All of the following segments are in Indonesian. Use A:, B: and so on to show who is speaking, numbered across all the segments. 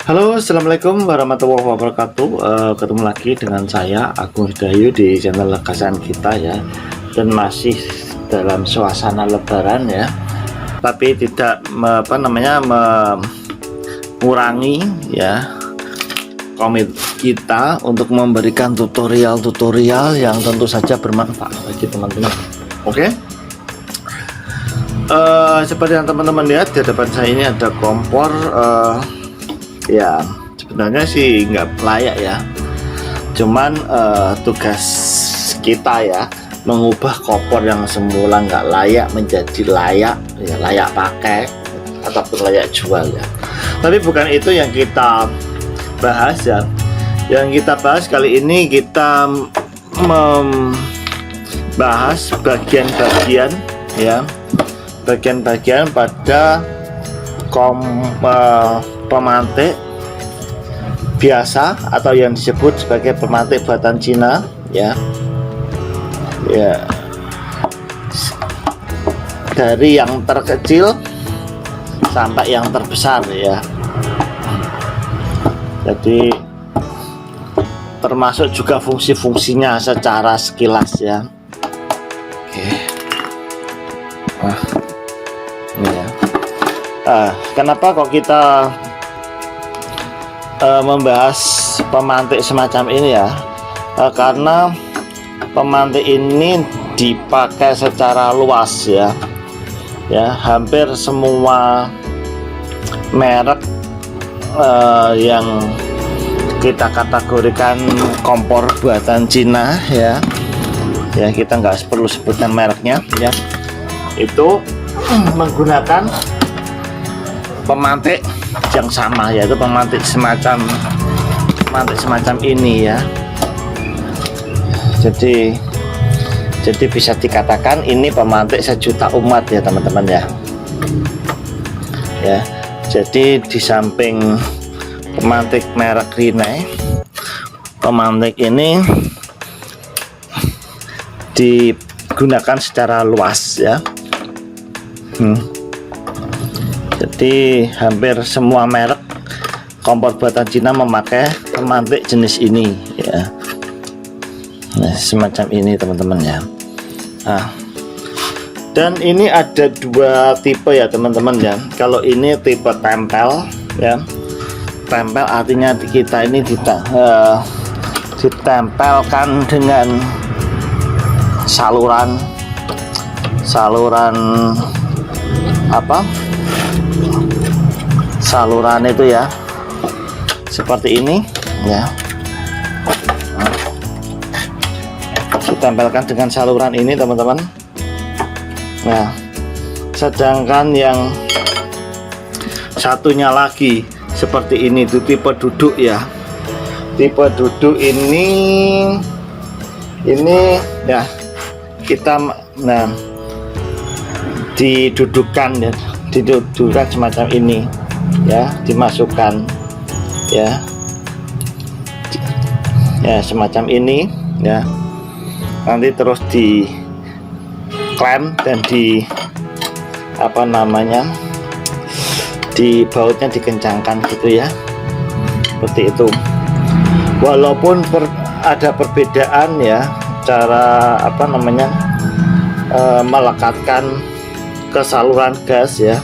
A: Halo, assalamualaikum warahmatullahi wabarakatuh. Ketemu lagi dengan saya Agung Hidayu di channel Legasan Kita ya, dan masih dalam suasana Lebaran ya, tapi tidak mengurangi ya komit kita untuk memberikan tutorial-tutorial yang tentu saja bermanfaat bagi teman-teman. Oke. Seperti yang teman-teman lihat di hadapan saya ini ada kompor. Ya sebenarnya sih nggak layak ya, cuman tugas kita ya mengubah kompor yang semula nggak layak menjadi layak ya, layak pakai ataupun layak jual ya. Tapi bukan itu yang kita bahas ya. Yang kita bahas kali ini, kita membahas bagian-bagian ya, bagian-bagian pada pemantik biasa atau yang disebut sebagai pemantik buatan Cina ya, dari yang terkecil sampai yang terbesar ya. Jadi termasuk juga fungsi-fungsinya secara sekilas ya. Oke. Nah, ini ya. Kenapa kok kita membahas pemantik semacam ini ya? Karena pemantik ini dipakai secara luas ya, hampir semua merek yang kita kategorikan kompor buatan Cina ya, kita nggak perlu sebutkan mereknya ya, itu menggunakan pemantik yang sama, yaitu pemantik semacam ini ya. Jadi bisa dikatakan ini pemantik sejuta umat ya teman-teman ya. Jadi di samping pemantik merek Rinnai, pemantik ini digunakan secara luas ya. Jadi hampir semua merek kompor buatan Cina memakai pemantik jenis ini ya. Nah, semacam ini teman-teman ya. Dan ini ada dua tipe ya teman-teman ya. Kalau ini tipe tempel ya, tempel artinya kita ini ditempelkan dengan saluran saluran itu ya, seperti ini ya. Ditempelkan dengan saluran ini teman-teman. Nah, sedangkan yang satunya lagi seperti ini itu tipe duduk ya. Tipe duduk ini ya, kita didudukkan ya, didudukkan semacam ini ya, dimasukkan ya semacam ini ya, nanti terus di klem dan di di bautnya dikencangkan gitu ya, seperti itu. Walaupun ada perbedaan ya cara melekatkan ke saluran gas ya,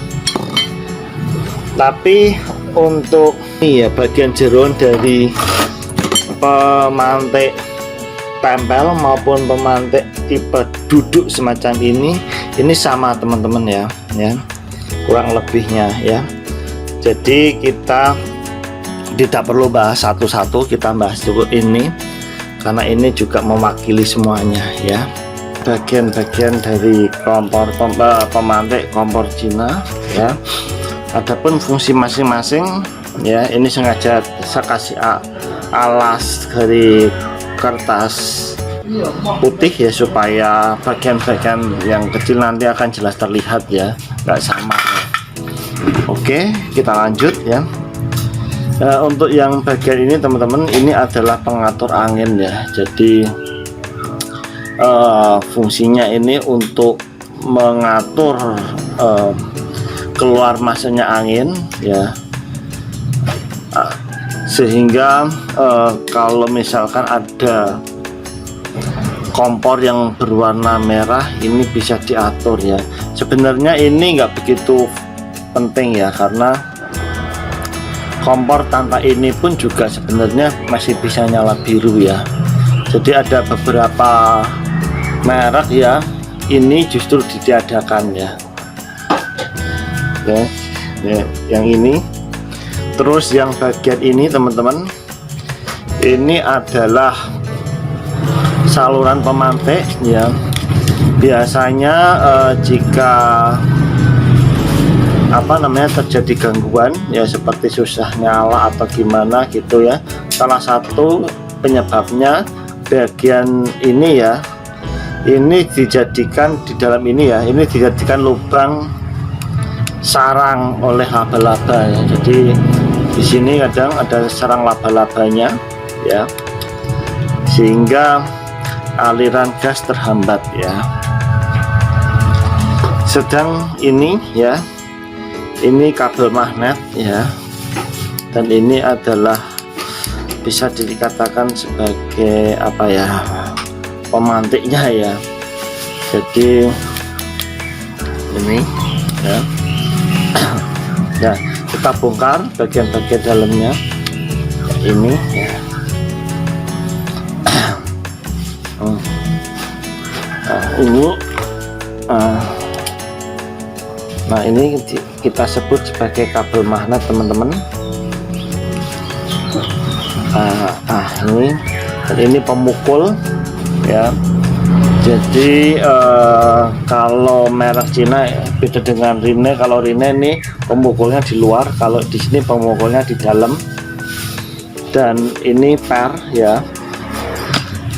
A: tapi untuk ini ya, bagian jeroan dari pemantik tempel maupun pemantik tipe duduk semacam ini sama teman-teman ya, kurang lebihnya ya. Jadi kita tidak perlu bahas satu-satu, kita bahas dulu ini karena ini juga mewakili semuanya ya, bagian-bagian dari kompor pemantik kompor Cina ya. Adapun fungsi masing-masing ya, ini sengaja saya kasih alas dari kertas putih ya, supaya bagian-bagian yang kecil nanti akan jelas terlihat ya, nggak sama ya. Oke, kita lanjut ya. Untuk yang bagian ini teman-teman, ini adalah pengatur angin ya. Jadi fungsinya ini untuk mengatur keluar masuknya angin ya, sehingga kalau misalkan ada kompor yang berwarna merah ini bisa diatur ya. Sebenarnya ini nggak begitu penting ya, karena kompor tanpa ini pun juga sebenarnya masih bisa nyala biru ya. Jadi ada beberapa merek ya ini justru ditiadakan ya. Yang ini, terus yang bagian ini teman-teman, ini adalah saluran pemantik ya. Biasanya jika terjadi gangguan ya, seperti susah nyala atau gimana gitu ya, salah satu penyebabnya bagian ini ya, ini dijadikan di dalam ini ya, ini dijadikan lubang sarang oleh laba-laba ya. Jadi di sini kadang ada sarang laba-labanya ya, sehingga aliran gas terhambat ya. Sedang ini ya, ini kabel magnet ya, dan ini adalah bisa dikatakan sebagai apa ya, pemantiknya ya. Jadi ini ya. Nah, kita bongkar bagian-bagian dalamnya ini ya. Nah ini kita sebut sebagai kabel magnet teman-teman. Ini, dan ini pemukul ya. Jadi kalau merek Cina beda dengan Rine. Kalau Rine ini pemukulnya di luar, kalau di sini pemukulnya di dalam. Dan ini per ya.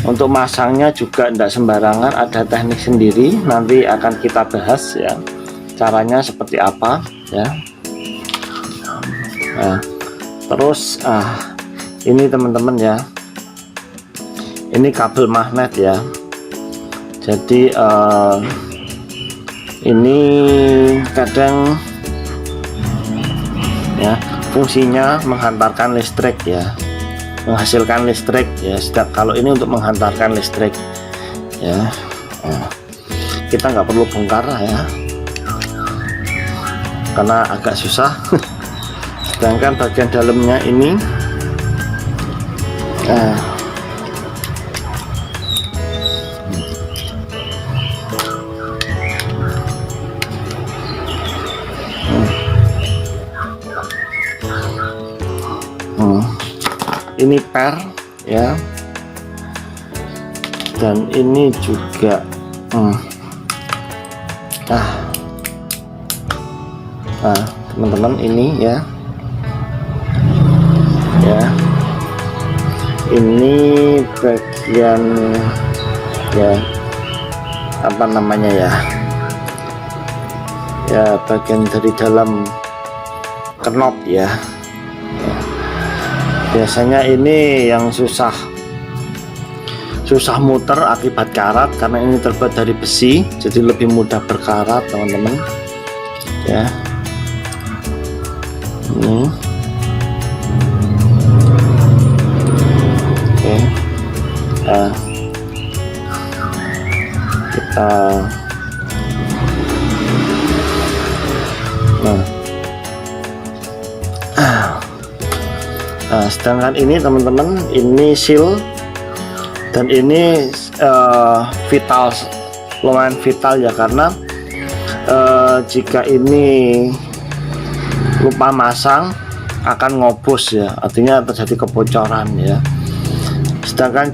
A: Untuk masangnya juga tidak sembarangan, ada teknik sendiri, nanti akan kita bahas ya, caranya seperti apa ya. Nah, terus ini teman-teman ya, ini kabel magnet ya. Jadi ini kadang ya fungsinya menghantarkan listrik ya, menghasilkan listrik ya. Sedang kalau ini untuk menghantarkan listrik ya. Kita nggak perlu bongkar ya, karena agak susah. Sedangkan bagian dalamnya ini ini per ya, dan ini juga teman-teman ini ya, ini bagian ya, apa namanya ya, bagian dari dalam knop ya. Biasanya ini yang susah muter akibat karat, karena ini terbuat dari besi, jadi lebih mudah berkarat teman-teman ya. Ini oke. Kita sedangkan ini teman-teman, ini seal, dan ini vital, lumayan vital ya, karena jika ini lupa masang akan ngobos ya, artinya terjadi kebocoran ya. Sedangkan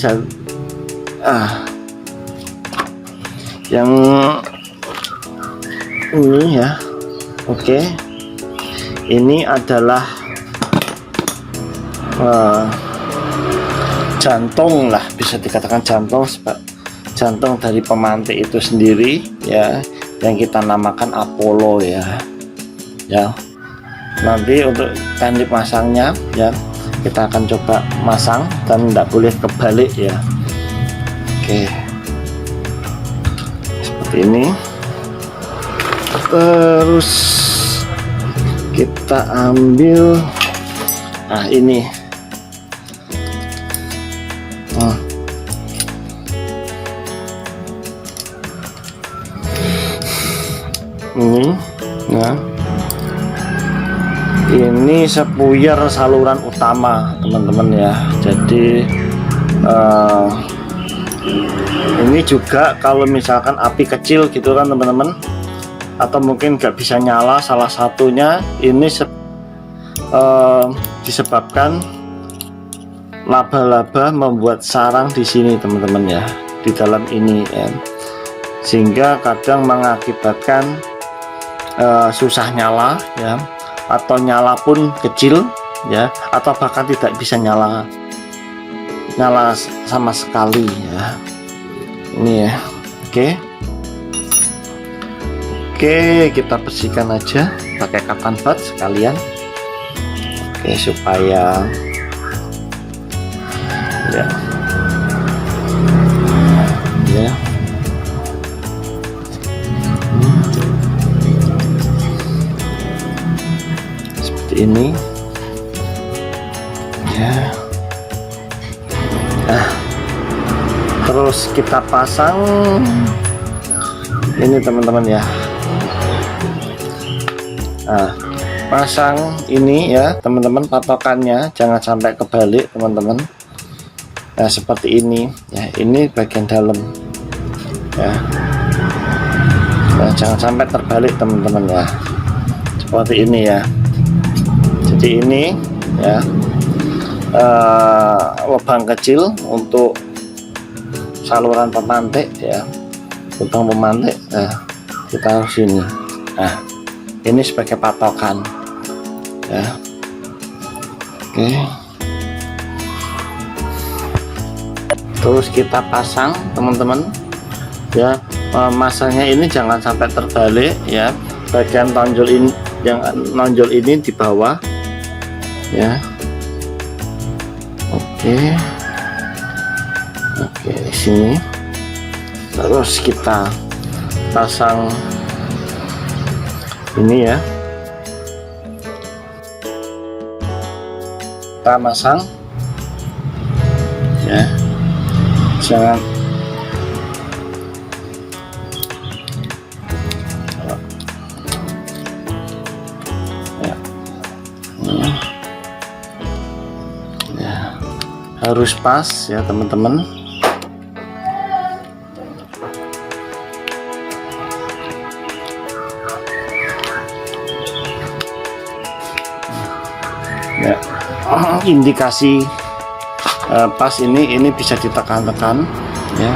A: yang ini ya, oke, ini adalah jantung lah, bisa dikatakan jantung dari pemantik itu sendiri ya, yang kita namakan Apollo ya. Nanti untuk teknik masangnya ya, kita akan coba masang dan tidak boleh kebalik ya. Oke, seperti ini. Terus kita ambil ini Ini ya, ini sepuyer saluran utama teman-teman ya. Jadi ini juga kalau misalkan api kecil gitu kan teman-teman, atau mungkin nggak bisa nyala, salah satunya ini disebabkan laba-laba membuat sarang di sini teman-teman ya, di dalam ini ya, sehingga kadang mengakibatkan susah nyala ya, atau nyala pun kecil ya, atau bahkan tidak bisa nyala sama sekali ya. Ini ya, oke, kita bersihkan aja pakai cotton bud sekalian, supaya ya seperti ini ya. Terus kita pasang ini teman-teman ya. Pasang ini ya teman-teman, patokannya jangan sampai kebalik teman-teman. Nah seperti ini ya, ini bagian dalam ya. Nah, jangan sampai terbalik teman-teman ya, seperti ini ya. Jadi ini ya, lubang kecil untuk saluran pemantik ya, lubang pemantik. Nah, kita harus ini. Nah, ini sebagai patokan ya. Terus kita pasang teman-teman ya. Masanya ini jangan sampai terbalik ya, bagian tonjol ini yang nonjol ini di bawah ya. Oke, sini. Terus kita pasang ini ya, kita masang ya, jangan ya, harus pas ya teman-teman. Ya, indikasi pas ini bisa ditekan-tekan ya.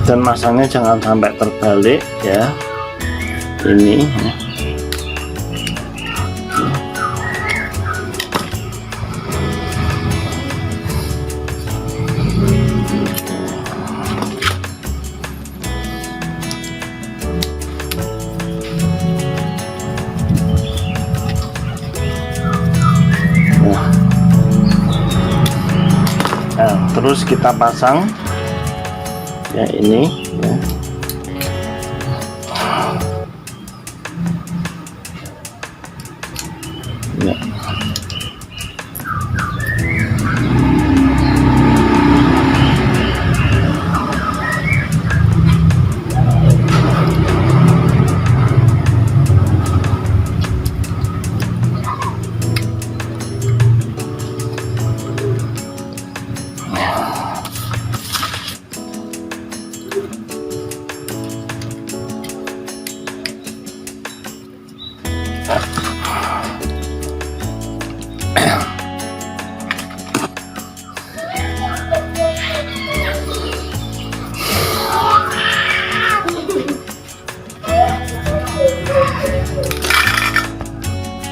A: Dan masangnya jangan sampai terbalik ya, ini ya. Nah, terus kita pasang ya ini ya. Ya.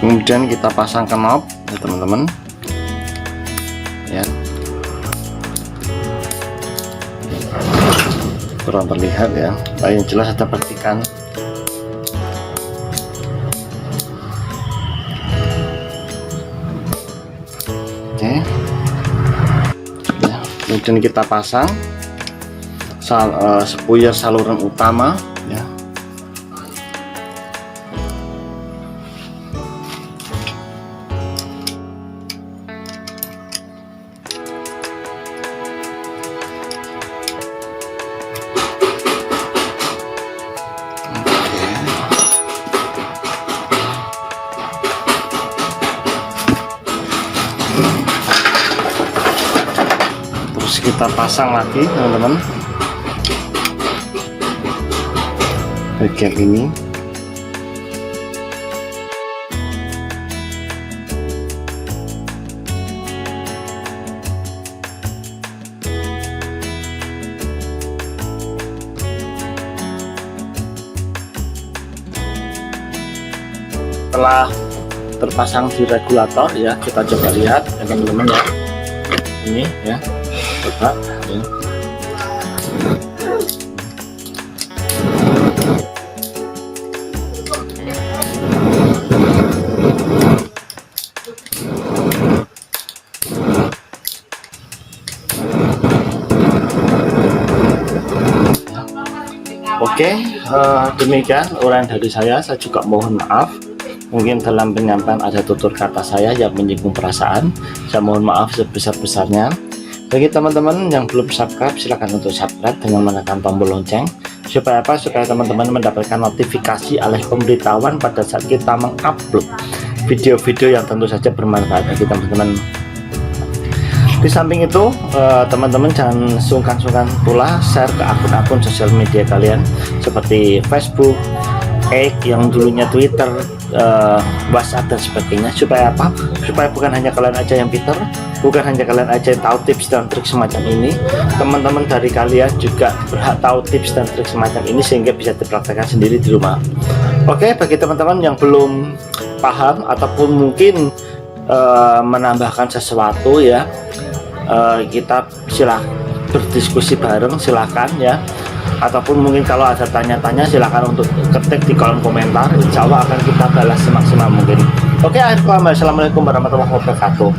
A: Kemudian kita pasang knob ya teman-teman ya, kurang terlihat ya, yang jelas ada percikan. Oke ya, kemudian kita pasang sepuyer saluran utama ya. kita pasang lagi teman-teman bagian ini. Setelah terpasang di regulator ya, kita coba lihat ya teman-teman ya, ini ya, coba ya. Oke, demikian uraian dari saya juga mohon maaf mungkin dalam penyampaian ada tutur kata saya yang menyinggung perasaan. Saya mohon maaf sebesar-besarnya. Bagi teman-teman yang belum subscribe, silakan untuk subscribe dengan menekan tombol lonceng supaya apa? Supaya teman-teman mendapatkan notifikasi alias pemberitahuan pada saat kita mengupload video-video yang tentu saja bermanfaat bagi teman-teman. Di samping itu teman-teman jangan sungkan-sungkan pula share ke akun-akun sosial media kalian seperti Facebook, X yang dulunya Twitter, WhatsApp dan sebagainya. Supaya apa? Supaya bukan hanya kalian aja yang pinter, bukan hanya kalian aja yang tahu tips dan trik semacam ini, teman-teman dari kalian juga berhak tahu tips dan trik semacam ini sehingga bisa dipraktekkan sendiri di rumah. Oke, bagi teman-teman yang belum paham ataupun mungkin menambahkan sesuatu ya, kita silahkan berdiskusi bareng, silahkan ya. Ataupun mungkin kalau ada tanya-tanya silahkan untuk ketik di kolom komentar, insya Allah akan kita balas semaksimal mungkin. Oke, akhir kalam, assalamualaikum warahmatullahi wabarakatuh.